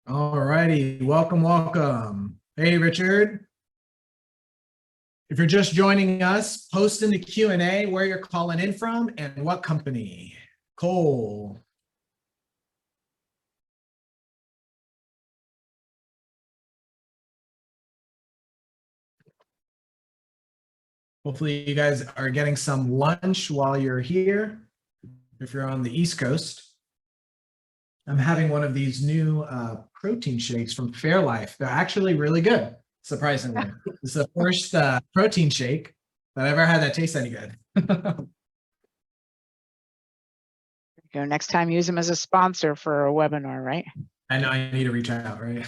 All righty, welcome, welcome. Hey, Richard. If you're just joining us, post in the Q&A where you're calling in from and what company. Cole. Hopefully you guys are getting some lunch while you're here. If you're on the East Coast, I'm having one of these new protein shakes from Fairlife. They're actually really good, surprisingly. It's the first protein shake that I've ever had that tastes any good. Next time, use them as a sponsor for a webinar, right? I know I need to reach out, right?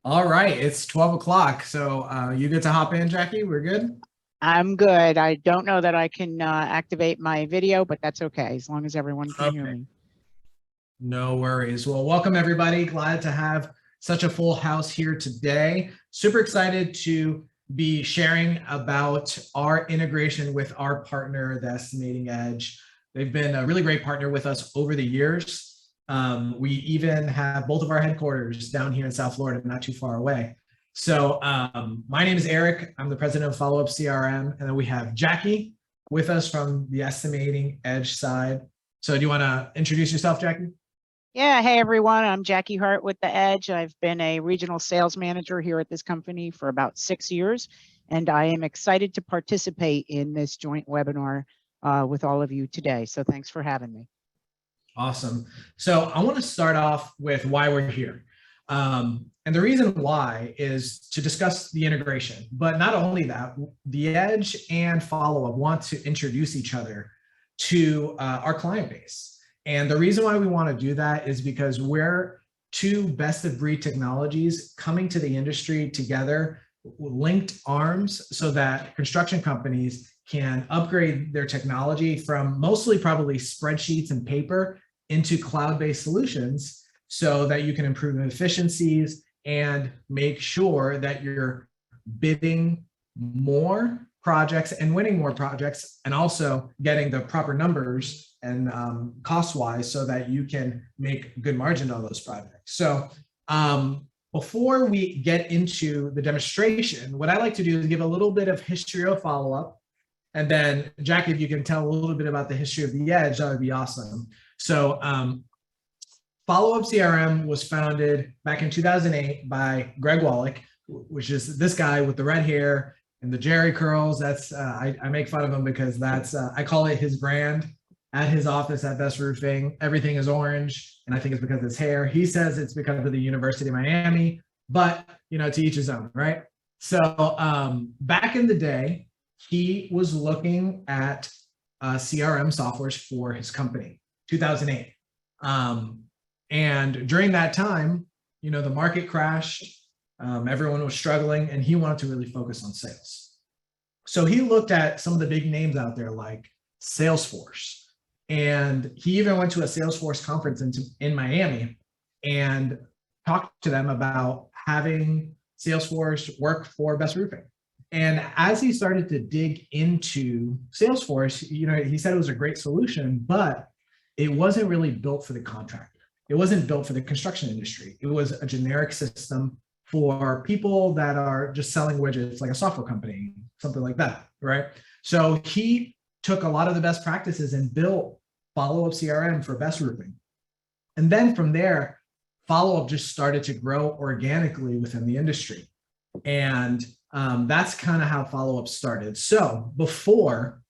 All right, it's 12 o'clock. So you get to hop in, Jackie. We're good? I'm good. I don't know that I can activate my video, but that's okay, as long as everyone can hear me. No worries. Well, welcome everybody. Glad to have such a full house here today. Super excited to be sharing about our integration with our partner, the Estimating Edge. They've been a really great partner with us over the years. We even have both of our headquarters down here in South Florida, not too far away. So my name is Eric. I'm the president of Followup CRM. And then we have Jackie with us from the Estimating Edge side. So do you want to introduce yourself, Jackie? Yeah, hey everyone, I'm Jackie Hart with the Edge. I've been a regional sales manager here at this company for about 6 years, and I am excited to participate in this joint webinar with all of you today. So thanks for having me. Awesome. So I want to start off with why we're here. And the reason why is to discuss the integration, but not only that, the Edge and Followup want to introduce each other to our client base. And the reason why we want to do that is because we're two best of breed technologies coming to the industry together, linked arms, so that construction companies can upgrade their technology from mostly probably spreadsheets and paper into cloud-based solutions so that you can improve efficiencies and make sure that you're bidding more projects and winning more projects, and also getting the proper numbers and cost-wise so that you can make good margin on those projects. So before we get into the demonstration, what I like to do is give a little bit of history of Followup. And then Jackie, if you can tell a little bit about the history of the Edge, that would be awesome. So Followup CRM was founded back in 2008 by Greg Wallach, which is this guy with the red hair and the Jerry curls. That's I make fun of him because that's I call it his brand. At his office at Best Roofing, everything is orange, and I think it's because of his hair. He says it's because of the University of Miami, but to each his own, right? So back in the day, he was looking at CRM softwares for his company, 2008. And during that time, the market crashed, everyone was struggling, and he wanted to really focus on sales. So he looked at some of the big names out there like Salesforce. And he even went to a Salesforce conference in Miami and talked to them about having Salesforce work for Best Roofing. And as he started to dig into Salesforce, he said it was a great solution, but it wasn't really built for the contractor. It wasn't built for the construction industry. It was a generic system for people that are just selling widgets, like a software company, something like that, right? So he took a lot of the best practices and built Followup CRM for Best Roofing. And then from there, Followup just started to grow organically within the industry. And that's kind of how Followup started. So before,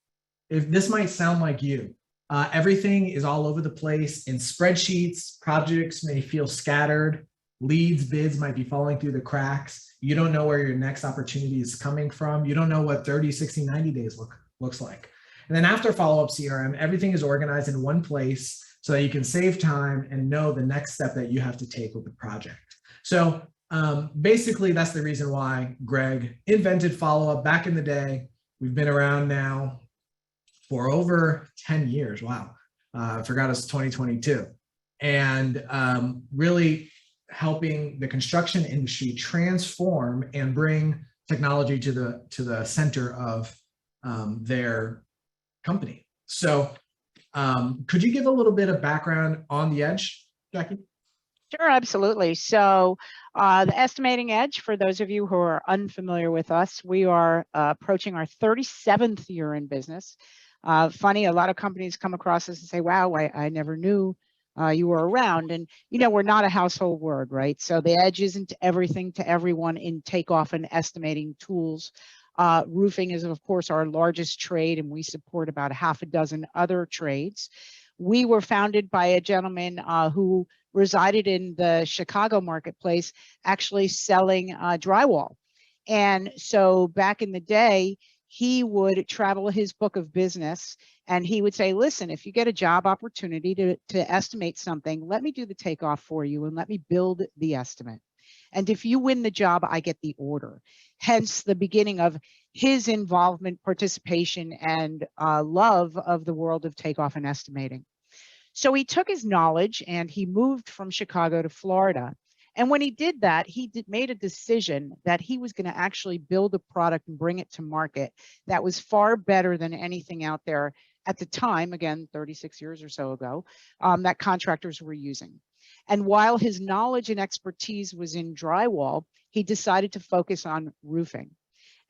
if this might sound like you, everything is all over the place in spreadsheets, projects may feel scattered, leads, bids might be falling through the cracks. You don't know where your next opportunity is coming from. You don't know what 30, 60, 90 days looks like. And then after Followup CRM, everything is organized in one place so that you can save time and know the next step that you have to take with the project. So basically, that's the reason why Greg invented Followup back in the day. We've been around now for over 10 years. Wow. I forgot it's 2022. And really helping the construction industry transform and bring technology to the center of their company. So could you give a little bit of background on the Edge, Jackie? Sure, absolutely. So the Estimating Edge, for those of you who are unfamiliar with us, we are approaching our 37th year in business. Funny, a lot of companies come across us and say, wow, I never knew you were around. And, you know, we're not a household word, right? So the Edge isn't everything to everyone in takeoff and estimating tools. Roofing is, of course, our largest trade, and we support about half a dozen other trades. We were founded by a gentleman who resided in the Chicago marketplace, actually selling drywall. And so back in the day, he would travel his book of business and he would say, listen, if you get a job opportunity to estimate something, let me do the takeoff for you and let me build the estimate. And if you win the job, I get the order. Hence the beginning of his involvement, participation, and love of the world of takeoff and estimating. So he took his knowledge and he moved from Chicago to Florida. And when he did that, he made a decision that he was going to actually build a product and bring it to market that was far better than anything out there at the time, again, 36 years or so ago, that contractors were using. And while his knowledge and expertise was in drywall, he decided to focus on roofing.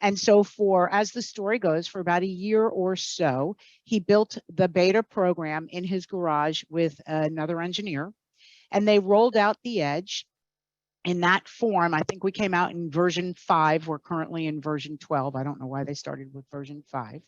And so as the story goes, for about a year or so, he built the beta program in his garage with another engineer, and they rolled out the Edge in that form. I think we came out in version 5. We're currently in version 12. I don't know why they started with version 5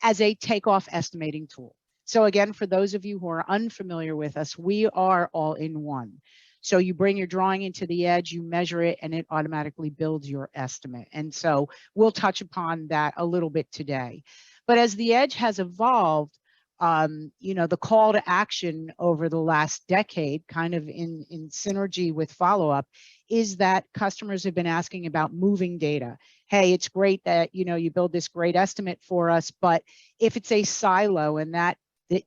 as a takeoff estimating tool. So again, for those of you who are unfamiliar with us, we are all in one. So you bring your drawing into the Edge, you measure it, and it automatically builds your estimate. And so we'll touch upon that a little bit today. But as the Edge has evolved, you know, the call to action over the last decade, kind of in synergy with Followup, is that customers have been asking about moving data. Hey, it's great that, you know, you build this great estimate for us, but if it's a silo and that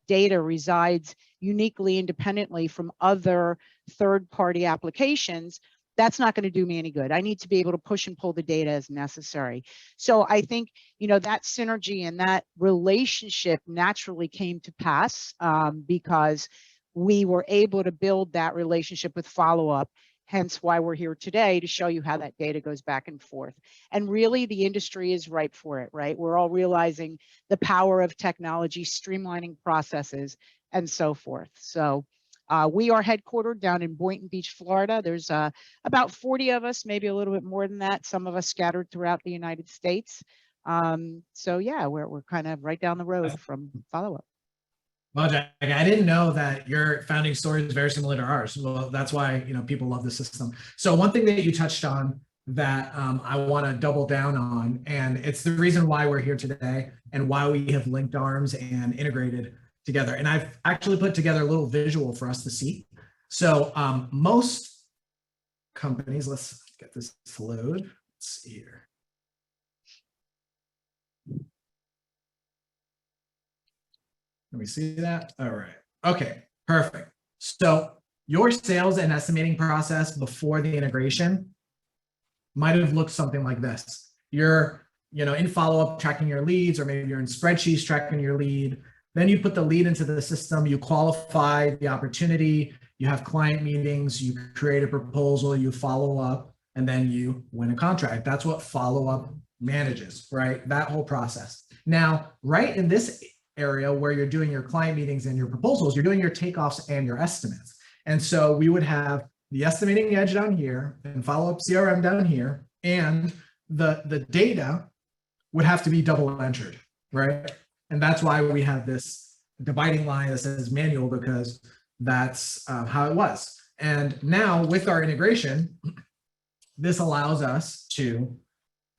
data resides uniquely independently from other third-party applications, that's not going to do me any good. I need to be able to push and pull the data as necessary. So I think, you know, that synergy and that relationship naturally came to pass because we were able to build that relationship with Followup. Hence why we're here today, to show you how that data goes back and forth. And really, the industry is ripe for it, right? We're all realizing the power of technology, streamlining processes, and so forth. So we are headquartered down in Boynton Beach, Florida. There's about 40 of us, maybe a little bit more than that, some of us scattered throughout the United States. So yeah, we're kind of right down the road from Followup. Well, Jack, I didn't know that your founding story is very similar to ours. Well, that's why, you know, people love the system. So one thing that you touched on that I want to double down on, and it's the reason why we're here today and why we have linked arms and integrated together. And I've actually put together a little visual for us to see. So most companies, let's get this to load. Let's see here. Let me see that. All right. Okay, perfect. So your sales and estimating process before the integration might have looked something like this. You're, you know, in Followup tracking your leads, or maybe you're in spreadsheets tracking your lead. Then you put the lead into the system, you qualify the opportunity, you have client meetings, you create a proposal, you follow up, and then you win a contract. That's what Followup manages, right? That whole process. Now, right in this area where you're doing your client meetings and your proposals, you're doing your takeoffs and your estimates. And so we would have the estimating Edge down here and Followup CRM down here, and the data would have to be double entered, right? And that's why we have this dividing line that says manual, because that's how it was. And now with our integration, this allows us to,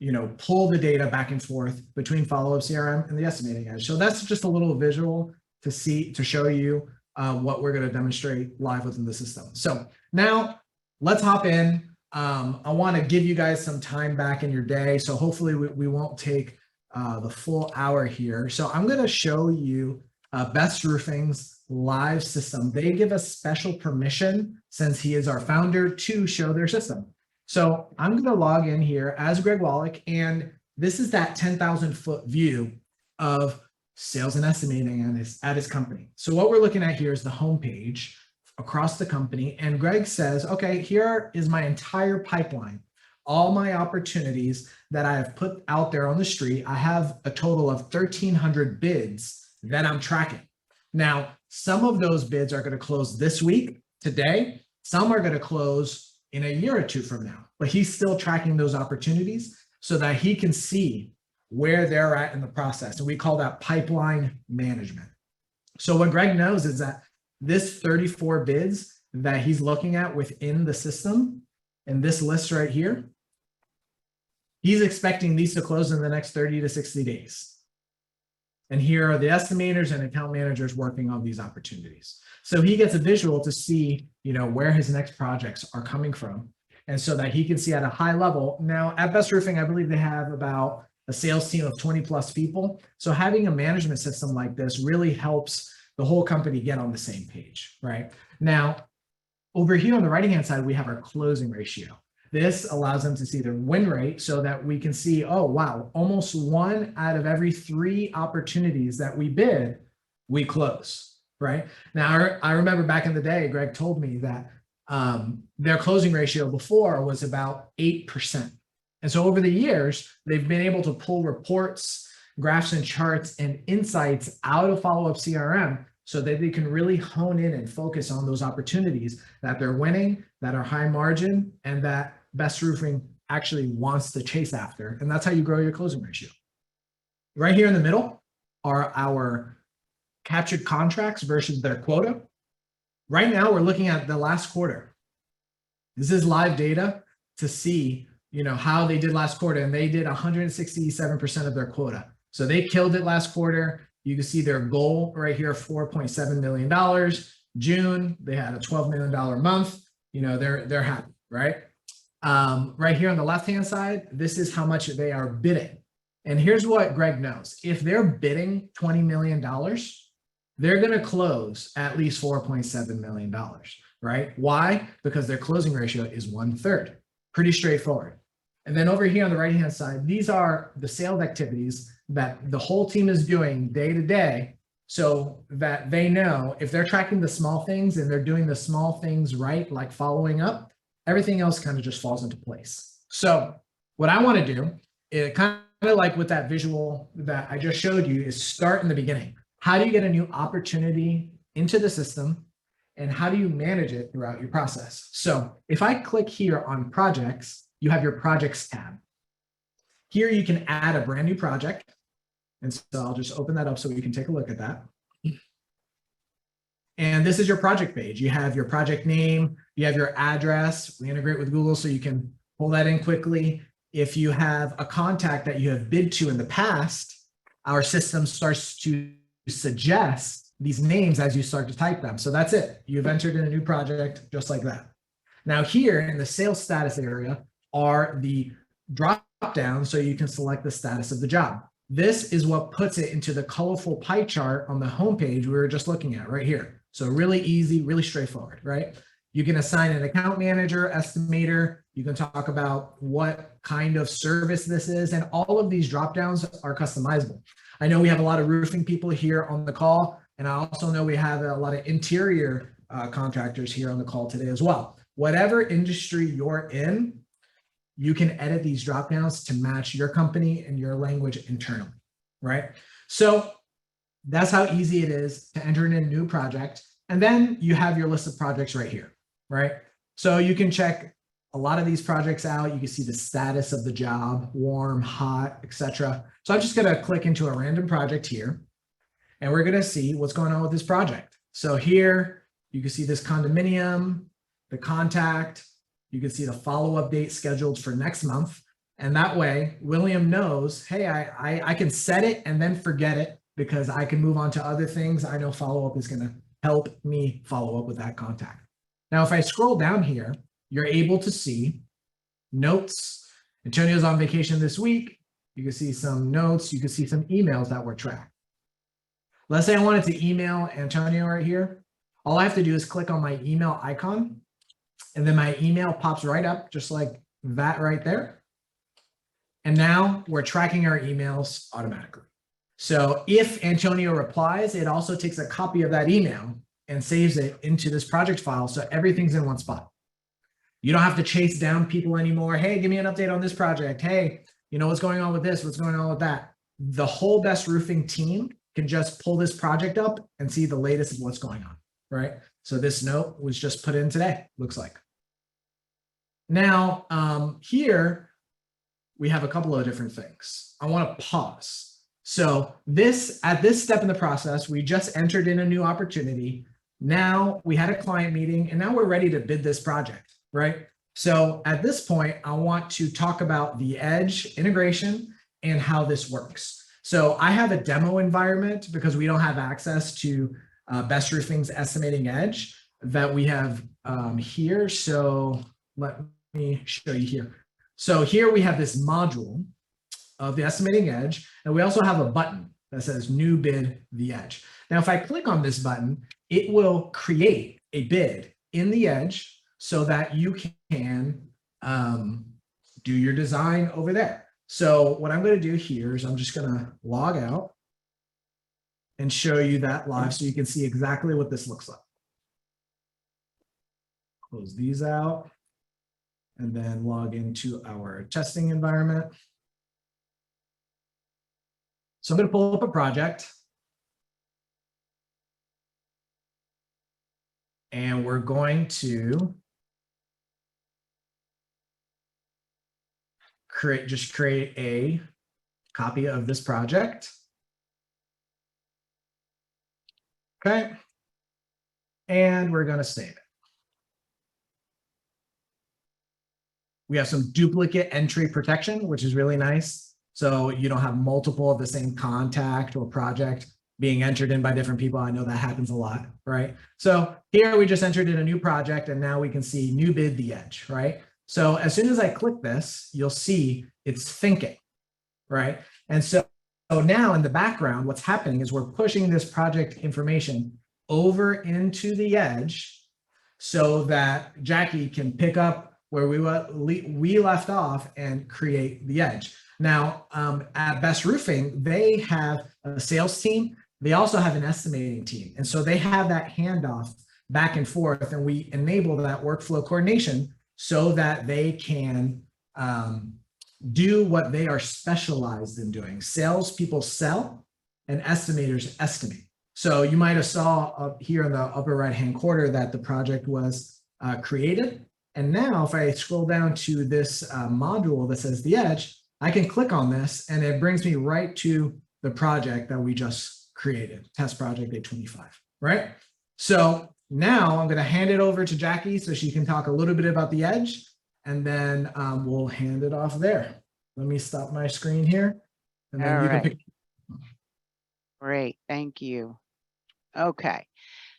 you know, pull the data back and forth between Followup CRM and the estimating Edge. So that's just a little visual to show you what we're going to demonstrate live within the system. So now let's hop in. I want to give you guys some time back in your day. So hopefully we won't take the full hour here. So I'm going to show you Best Roofing's live system. They give us special permission, since he is our founder, to show their system. So I'm going to log in here as Greg Wallach, and this is that 10,000 foot view of sales and estimating at his company. So what we're looking at here is the homepage across the company. And Greg says, okay, here is my entire pipeline, all my opportunities that I have put out there on the street. I have a total of 1,300 bids that I'm tracking. Now, some of those bids are going to close this week, today. Some are going to close in a year or two from now, but he's still tracking those opportunities so that he can see where they're at in the process. And we call that pipeline management. So what Greg knows is that this 34 bids that he's looking at within the system and this list right here, he's expecting these to close in the next 30 to 60 days. And here are the estimators and account managers working on these opportunities. So he gets a visual to see, where his next projects are coming from. And so that he can see at a high level. Now at Best Roofing, I believe they have about a sales team of 20 plus people. So having a management system like this really helps the whole company get on the same page, right? Now, over here on the right-hand side, we have our closing ratio. This allows them to see their win rate so that we can see, oh, wow, almost 1 out of every 3 opportunities that we bid, we close, right? Now, I remember back in the day, Greg told me that their closing ratio before was about 8%. And so over the years, they've been able to pull reports, graphs and charts and insights out of Followup CRM so that they can really hone in and focus on those opportunities that they're winning, that are high margin, and that Best Roofing actually wants to chase after. And that's how you grow your closing ratio. Right here in the middle are our captured contracts versus their quota. Right now, we're looking at the last quarter. This is live data to see, how they did last quarter, and they did 167% of their quota. So they killed it last quarter. You can see their goal right here, $4.7 million. June, they had a $12 million month. They're happy, right? Right here on the left-hand side, this is how much they are bidding. And here's what Greg knows. If they're bidding $20 million, they're going to close at least $4.7 million, right? Why? Because their closing ratio is 1/3. Pretty straightforward. And then over here on the right-hand side, these are the sales activities that the whole team is doing day to day so that they know if they're tracking the small things and they're doing the small things right, like following up, everything else kind of just falls into place. So what I want to do is kind of like with that visual that I just showed you is start in the beginning. How do you get a new opportunity into the system and how do you manage it throughout your process? So if I click here on projects, you have your projects tab. Here you can add a brand new project. And so I'll just open that up so we can take a look at that. And this is your project page. You have your project name, you have your address. We integrate with Google so you can pull that in quickly. If you have a contact that you have bid to in the past, our system starts to suggest these names as you start to type them. So that's it. You've entered in a new project just like that. Now here in the sales status area are the drop downs so you can select the status of the job. This is what puts it into the colorful pie chart on the homepage we were just looking at right here. So really easy, really straightforward, right? You can assign an account manager, estimator. You can talk about what kind of service this is, and all of these drop downs are customizable. I know we have a lot of roofing people here on the call, and I also know we have a lot of interior contractors here on the call today as well. Whatever industry you're in, you can edit these drop downs to match your company and your language internally, right? So that's how easy it is to enter in a new project. And then you have your list of projects right here, right? So you can check a lot of these projects out. You can see the status of the job, warm, hot, etc. So I'm just going to click into a random project here, and we're going to see what's going on with this project. So here you can see this condominium, the contact. You can see the follow-up date scheduled for next month. And that way, William knows, hey, I can set it and then forget it because I can move on to other things. I know follow-up is going to help me follow up with that contact. Now, if I scroll down here, you're able to see notes. Antonio's on vacation this week. You can see some notes. You can see some emails that were tracked. Let's say I wanted to email Antonio right here. All I have to do is click on my email icon, and then my email pops right up just like that right there. And now we're tracking our emails automatically. So if Antonio replies, it also takes a copy of that email and saves it into this project file. So everything's in one spot. You don't have to chase down people anymore. Hey, give me an update on this project. Hey, you know, what's going on with this? What's going on with that? The whole Best Roofing team can just pull this project up and see the latest of what's going on, right? So this note was just put in today, looks like. Now, here we have a couple of different things. I want to pause. So at this step in the process, we just entered in a new opportunity. Now we had a client meeting and now we're ready to bid this project, right? So at this point, I want to talk about the Edge integration and how this works. So I have a demo environment because we don't have access to Best Roofing's estimating Edge that we have here. So let me show you here. So here we have this module of the estimating Edge, and we also have a button that says new bid the Edge. Now, if I click on this button, it will create a bid in the Edge so that you can do your design over there. So what I'm going to do here is I'm just going to log out and show you that live so you can see exactly what this looks like. Close these out and then log into our testing environment. So I'm going to pull up a project. And we're going to create a copy of this project. Okay. And we're going to save it. We have some duplicate entry protection, which is really nice. So you don't have multiple of the same contact or project being entered in by different people. I know that happens a lot, right? So here we just entered in a new project and now we can see new bid the Edge, right? So as soon as I click this, you'll see it's thinking, right? And so now in the background, what's happening is we're pushing this project information over into the Edge so that Jackie can pick up where we left off and create the Edge. Now, at Best Roofing, they have a sales team. They also have an estimating team. And so they have that handoff back and forth, and we enable that workflow coordination so that they can do what they are specialized in doing. Salespeople sell and estimators estimate. So you might have saw up here in the upper right-hand corner that the project was created. And now if I scroll down to this module that says the Edge, I can click on this and it brings me right to the project that we just created, test project 825, right? So now I'm going to hand it over to Jackie so she can talk a little bit about the Edge, and then we'll hand it off there. Let me stop my screen here. And then you can pick. Great, thank you. Okay,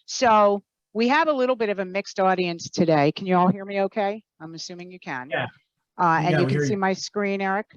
so we have a little bit of a mixed audience today. Can you all hear me okay? I'm assuming you can. Yeah. And you can see my screen, Eric?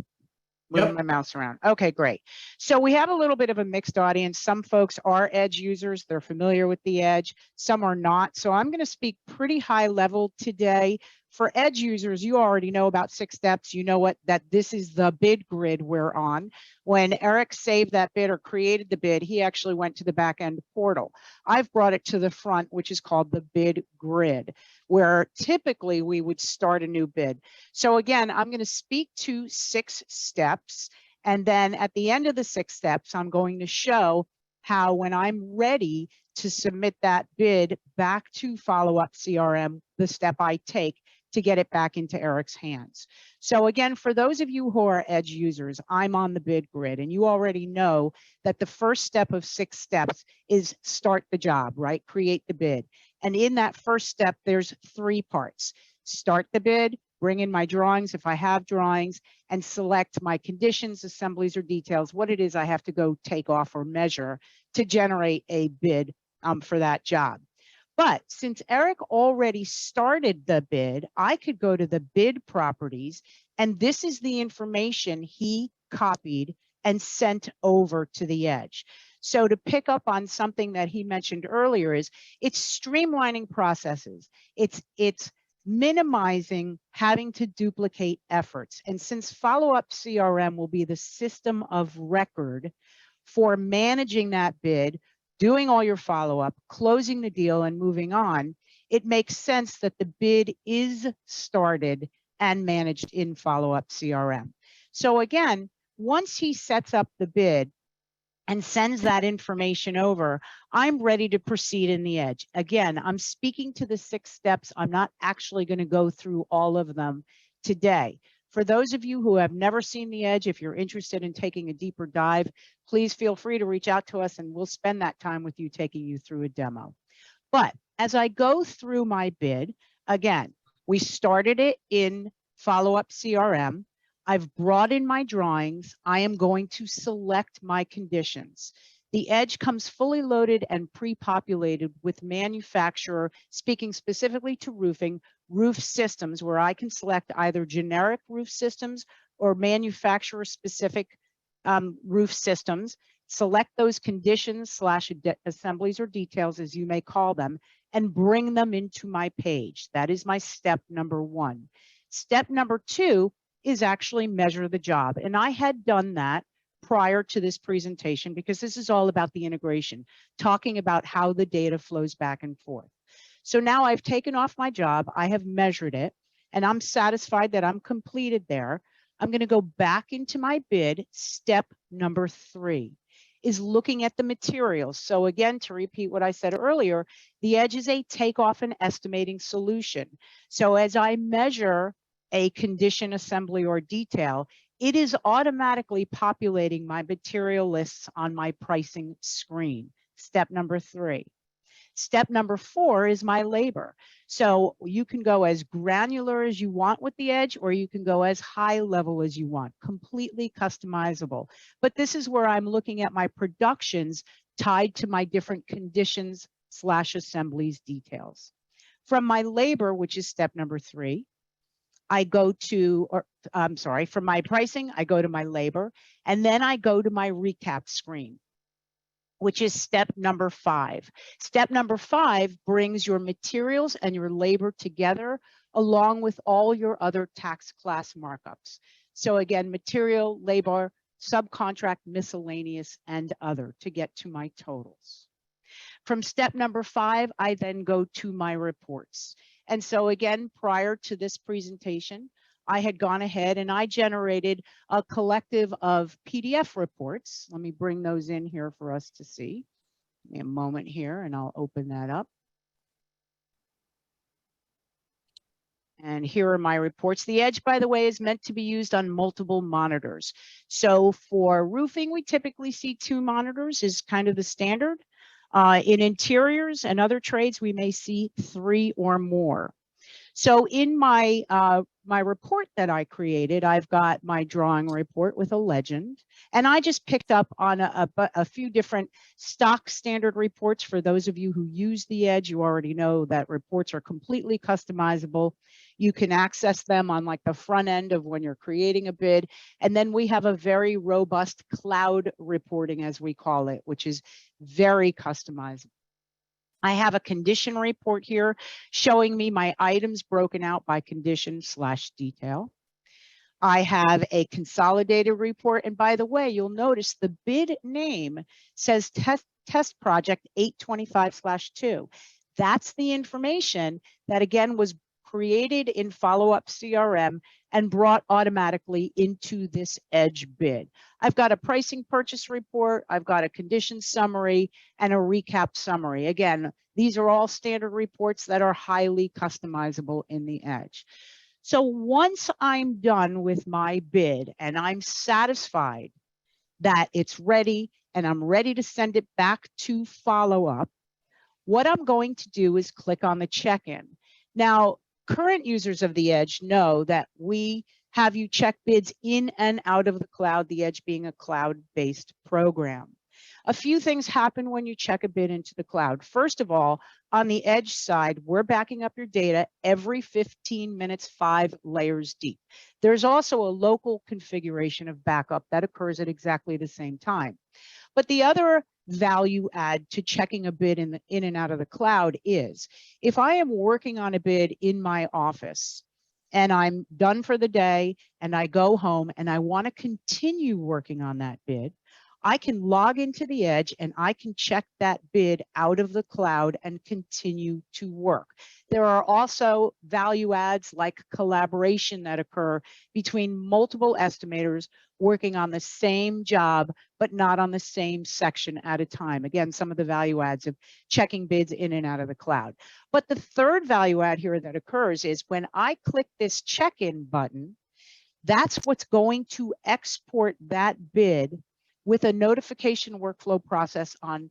Moving my mouse around. Okay, great. So we have a little bit of a mixed audience. Some folks are Edge users. They're familiar with the Edge. Some are not. So I'm going to speak pretty high level today. For Edge users, you already know about 6 steps. You know that this is the bid grid we're on. When Eric saved that bid or created the bid, he actually went to the back end portal. I've brought it to the front, which is called the bid grid, where typically we would start a new bid. So again, I'm going to speak to 6 steps. And then at the end of the 6 steps, I'm going to show how when I'm ready to submit that bid back to Followup CRM, the step I take to get it back into Eric's hands. So again, for those of you who are Edge users, I'm on the bid grid, and you already know that the first step of 6 steps is start the job, right? Create the bid. And in that first step, there's 3 parts. Start the bid, bring in my drawings if I have drawings, and select my conditions, assemblies, or details, what it is I have to go take off or measure to generate a bid for that job. But since Eric already started the bid, I could go to the bid properties, and this is the information he copied and sent over to the Edge. So to pick up on something that he mentioned earlier is it's streamlining processes. It's minimizing having to duplicate efforts. And since Followup CRM will be the system of record for managing that bid, doing all your follow-up, closing the deal and moving on, it makes sense that the bid is started and managed in Followup CRM. So again, once he sets up the bid and sends that information over, I'm ready to proceed in the Edge. Again, I'm speaking to the 6 steps. I'm not actually going to go through all of them today. For those of you who have never seen the Edge, if you're interested in taking a deeper dive, please feel free to reach out to us and we'll spend that time with you taking you through a demo. But as I go through my bid, again, we started it in Followup CRM. I've brought in my drawings. I am going to select my conditions. The Edge comes fully loaded and pre-populated with manufacturer, speaking specifically to roofing, roof systems, where I can select either generic roof systems or manufacturer specific roof systems, select those conditions / assemblies or details, as you may call them, and bring them into my page. That is my step number 1. Step number 2 is actually measure the job. And I had done that prior to this presentation because this is all about the integration, talking about how the data flows back and forth. So now I've taken off my job, I have measured it, and I'm satisfied that I'm completed there. I'm going to go back into my bid. Step number 3 is looking at the materials. So again, to repeat what I said earlier, the Edge is a takeoff and estimating solution. So as I measure a condition, assembly, or detail, it is automatically populating my material lists on my pricing screen. Step number 3. Step number 4 is my labor. So you can go as granular as you want with the Edge, or you can go as high level as you want, completely customizable. But this is where I'm looking at my productions tied to my different conditions / assemblies details. From my labor, which is step number 3, I go to, from my pricing, I go to my labor, and then I go to my recap screen, which is step number 5. Step number 5 brings your materials and your labor together along with all your other tax class markups. So again, material, labor, subcontract, miscellaneous, and other to get to my totals. From step number 5, I then go to my reports. And so again, prior to this presentation, I had gone ahead and I generated a collective of PDF reports. Let me bring those in here for us to see. Give me a moment here and I'll open that up. And here are my reports. The Edge, by the way, is meant to be used on multiple monitors. So for roofing, we typically see 2 monitors is kind of the standard. In interiors and other trades, we may see 3 or more. So in my my report that I created, I've got my drawing report with a legend, and I just picked up on a few different stock standard reports. For those of you who use the Edge, you already know that reports are completely customizable. You can access them on like the front end of when you're creating a bid. And then we have a very robust cloud reporting, as we call it, which is very customizable. I have a condition report here showing me my items broken out by condition / detail. I have a consolidated report. And by the way, you'll notice the bid name says test project 825/2. That's the information that again was created in Followup CRM and brought automatically into this Edge bid. I've got a pricing purchase report, I've got a condition summary, and a recap summary. Again, these are all standard reports that are highly customizable in the Edge. So once I'm done with my bid and I'm satisfied that it's ready and I'm ready to send it back to Followup, what I'm going to do is click on the check-in. Now, current users of the Edge know that we have you check bids in and out of the cloud, the Edge being a cloud-based program. A few things happen when you check a bid into the cloud. First of all, on the Edge side, we're backing up your data every 15 minutes, 5 layers deep. There's also a local configuration of backup that occurs at exactly the same time. But the other value add to checking a bid in and out of the cloud is if I am working on a bid in my office and I'm done for the day and I go home and I want to continue working on that bid, I can log into the Edge and I can check that bid out of the cloud and continue to work. There are also value adds like collaboration that occur between multiple estimators working on the same job, but not on the same section at a time. Again, some of the value adds of checking bids in and out of the cloud. But the third value add here that occurs is when I click this check-in button, that's what's going to export that bid with a notification workflow process on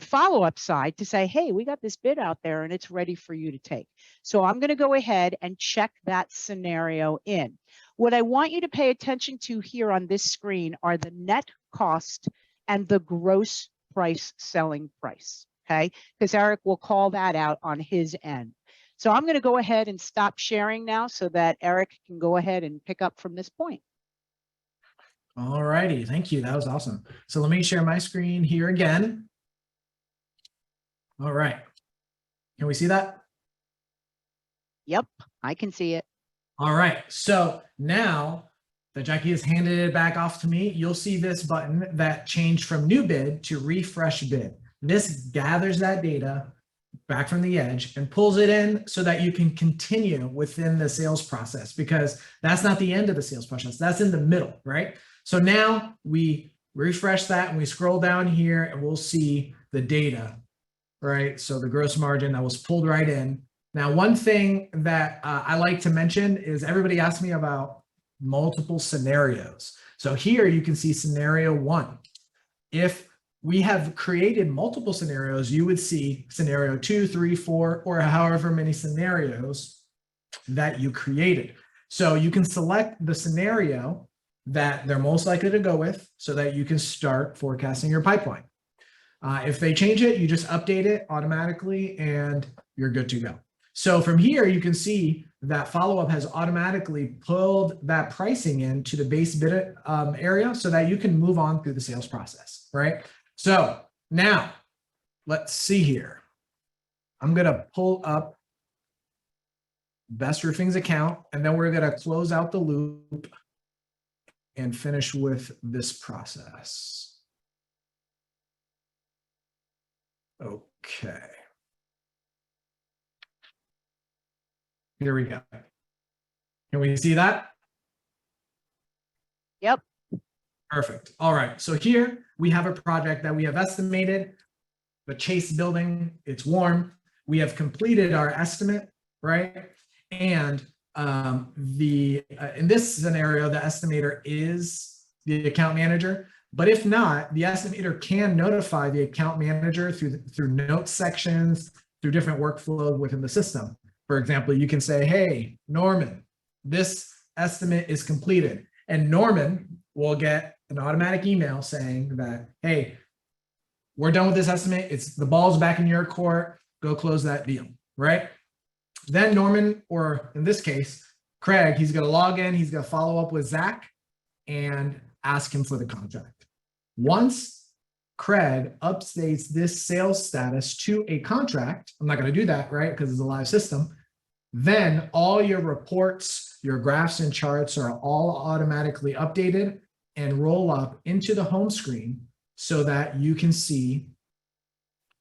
follow-up side to say, hey, we got this bid out there and it's ready for you to take. So I'm going to go ahead and check that scenario in. What I want you to pay attention to here on this screen are the net cost and the gross price selling price, okay? Because Eric will call that out on his end. So I'm going to go ahead and stop sharing now so that Eric can go ahead and pick up from this point. All righty, thank you. That was awesome. So let me share my screen here again. All right. Can we see that? Yep, I can see it. All right. So now that Jackie has handed it back off to me, you'll see this button that changed from new bid to refresh bid. This gathers that data back from the Edge and pulls it in so that you can continue within the sales process, because that's not the end of the sales process. That's in the middle, right? So now we refresh that and we scroll down here and we'll see the data, right? So the gross margin that was pulled right in. Now, one thing that I like to mention is everybody asked me about multiple scenarios. So here you can see scenario 1. If we have created multiple scenarios, you would see scenario 2, 3, 4, or however many scenarios that you created. So you can select the scenario that they're most likely to go with so that you can start forecasting your pipeline. If they change it, you just update it automatically and you're good to go. So from here, you can see that Followup has automatically pulled that pricing into the base bid area so that you can move on through the sales process, right? So now let's see here. I'm going to pull up Best Roofing's account, and then we're going to close out the loop and finish with this process. Okay. Here we go. Can we see that? Yep. Perfect. All right. So here we have a project that we have estimated. The Chase building, it's warm. We have completed our estimate, right? And in this scenario, the estimator is the account manager. But if not, the estimator can notify the account manager through note sections, through different workflow within the system. For example, you can say, hey, Norman, this estimate is completed. And Norman will get an automatic email saying that, hey, we're done with this estimate. The ball's back in your court. Go close that deal, right? Then Norman, or in this case, Craig, he's going to log in. He's going to follow up with Zach and ask him for the contract. Once Craig updates this sales status to a contract, I'm not going to do that, right? Because it's a live system. Then all your reports, your graphs and charts are all automatically updated and roll up into the home screen so that you can see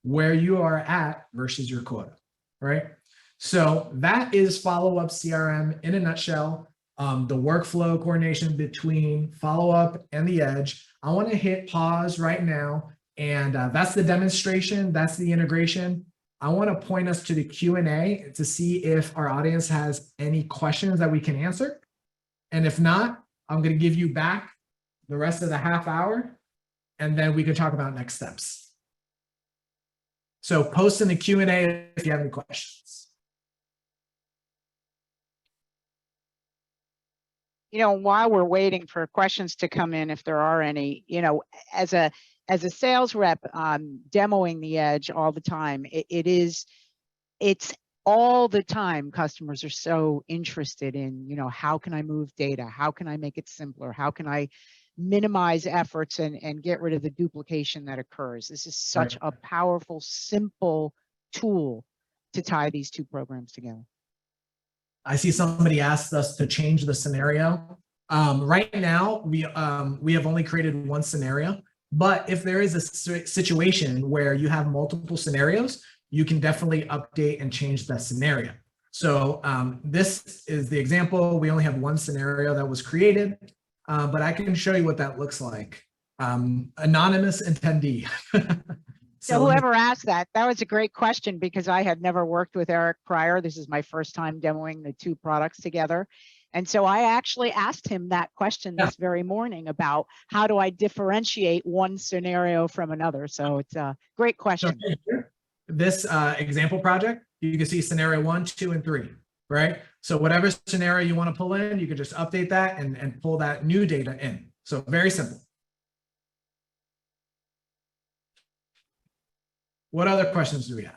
where you are at versus your quota, right? So that is Followup CRM in a nutshell. The workflow coordination between Followup and the Edge. I want to hit pause right now, and that's the demonstration. That's the integration. I want to point us to the Q&A to see if our audience has any questions that we can answer. And if not, I'm going to give you back the rest of the half hour, and then we can talk about next steps. So post in the Q&A if you have any questions. You know, while we're waiting for questions to come in, if there are any, you know, as a sales rep demoing the Edge all the time, it's all the time customers are so interested in, you know, how can I move data? How can I make it simpler? How can I minimize efforts and get rid of the duplication that occurs? This is such a powerful, simple tool to tie these two programs together. I see somebody asked us to change the scenario. Right now, we have only created one scenario. But if there is a situation where you have multiple scenarios, you can definitely update and change that scenario. So this is the example. We only have one scenario that was created, but I can show you what that looks like. Anonymous attendee. So whoever asked that was a great question, because I had never worked with Eric prior. This is my first time demoing the two products together. And so I actually asked him that question this very morning about how do I differentiate one scenario from another? So it's a great question. So this example project, you can see scenario 1, 2, and 3, right? So whatever scenario you want to pull in, you can just update that and pull that new data in. So very simple. What other questions do we have?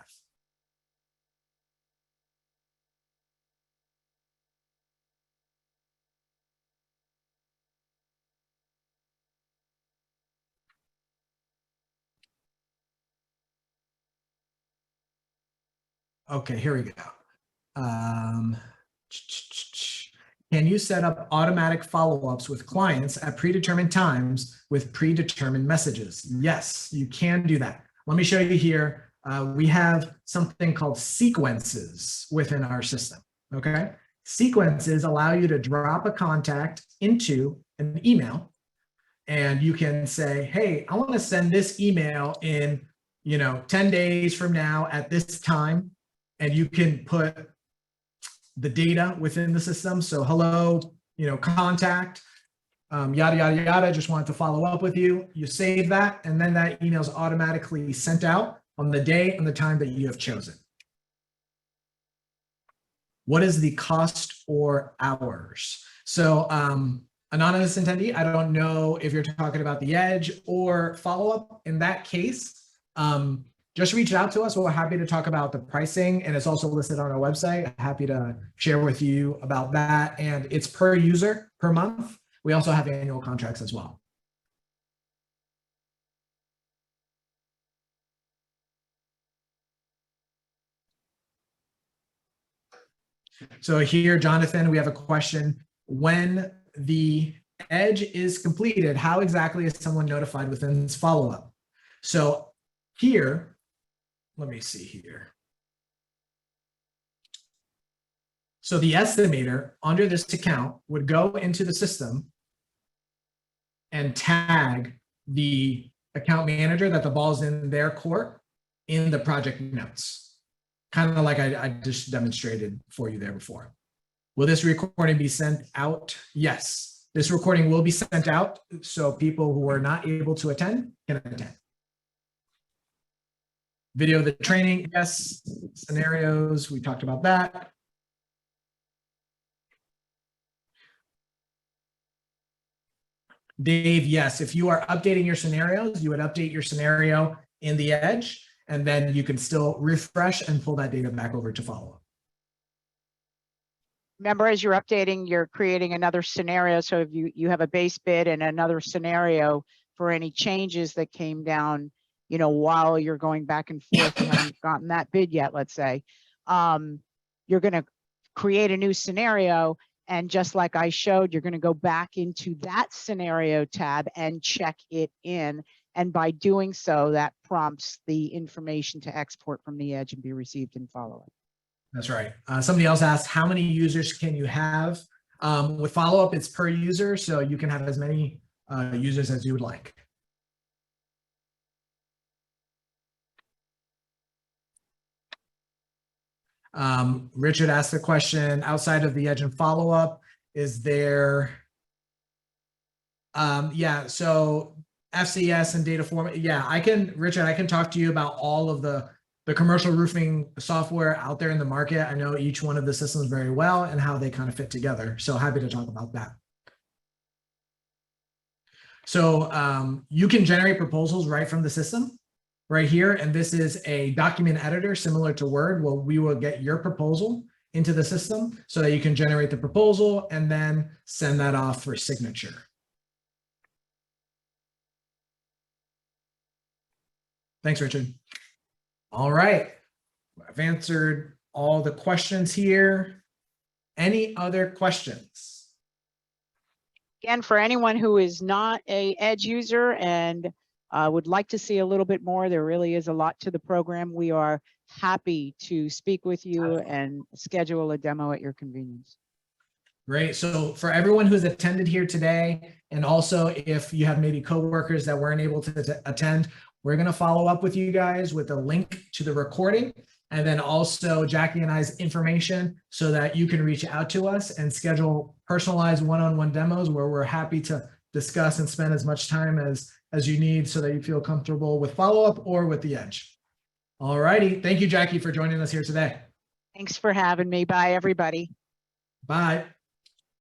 Okay, here we go. Can you set up automatic follow-ups with clients at predetermined times with predetermined messages? Yes, you can do that. Let me show you here. We have something called sequences within our system, okay? Sequences allow you to drop a contact into an email, and you can say, hey, I want to send this email in, 10 days from now at this time, and you can put the data within the system. So hello, contact, yada, yada, yada, just wanted to follow up with you. You save that, and then that email is automatically sent out on the day and the time that you have chosen. What is the cost or hours? So anonymous attendee, I don't know if you're talking about the Edge or follow-up. In that case, just reach out to us. We're happy to talk about the pricing, and it's also listed on our website. Happy to share with you about that. And it's per user per month. We also have annual contracts as well. So here, Jonathan, we have a question. When the Edge is completed, how exactly is someone notified within this follow-up? So here, let me see here. So the estimator under this account would go into the system and tag the account manager that the ball's in their court in the project notes. Kind of like I just demonstrated for you there before. Will this recording be sent out? Yes, this recording will be sent out, so people who are not able to attend can attend. Video of the training, yes. Scenarios, we talked about that. Dave, yes, if you are updating your scenarios, you would update your scenario in the Edge, and then you can still refresh and pull that data back over to follow-up. Remember, as you're updating, you're creating another scenario. So if you have a base bid and another scenario for any changes that came down, while you're going back and forth, you haven't gotten that bid yet, let's say, you're going to create a new scenario. And just like I showed, you're going to go back into that scenario tab and check it in. And by doing so, that prompts the information to export from the Edge and be received in follow-up. That's right. Somebody else asked, how many users can you have? With follow-up, it's per user, so you can have as many users as you would like. Richard asked the question, outside of the Edge and follow-up, is there, yeah, so FCS and data format, yeah, Richard, I can talk to you about all of the commercial roofing software out there in the market. I know each one of the systems very well and how they kind of fit together. So happy to talk about that. So you can generate proposals right from the system right here. And this is a document editor similar to Word. Well, we will get your proposal into the system so that you can generate the proposal and then send that off for signature. Thanks, Richard. All right, I've answered all the questions here. Any other questions? Again, for anyone who is not a Edge user and would like to see a little bit more, there really is a lot to the program. We are happy to speak with you and schedule a demo at your convenience. Great. So for everyone who's attended here today, and also if you have maybe coworkers that weren't able to attend, we're going to follow up with you guys with a link to the recording, and then also Jackie and I's information so that you can reach out to us and schedule personalized one-on-one demos where we're happy to discuss and spend as much time as you need so that you feel comfortable with Followup or with the Edge. All righty. Thank you, Jackie, for joining us here today. Thanks for having me. Bye, everybody. Bye.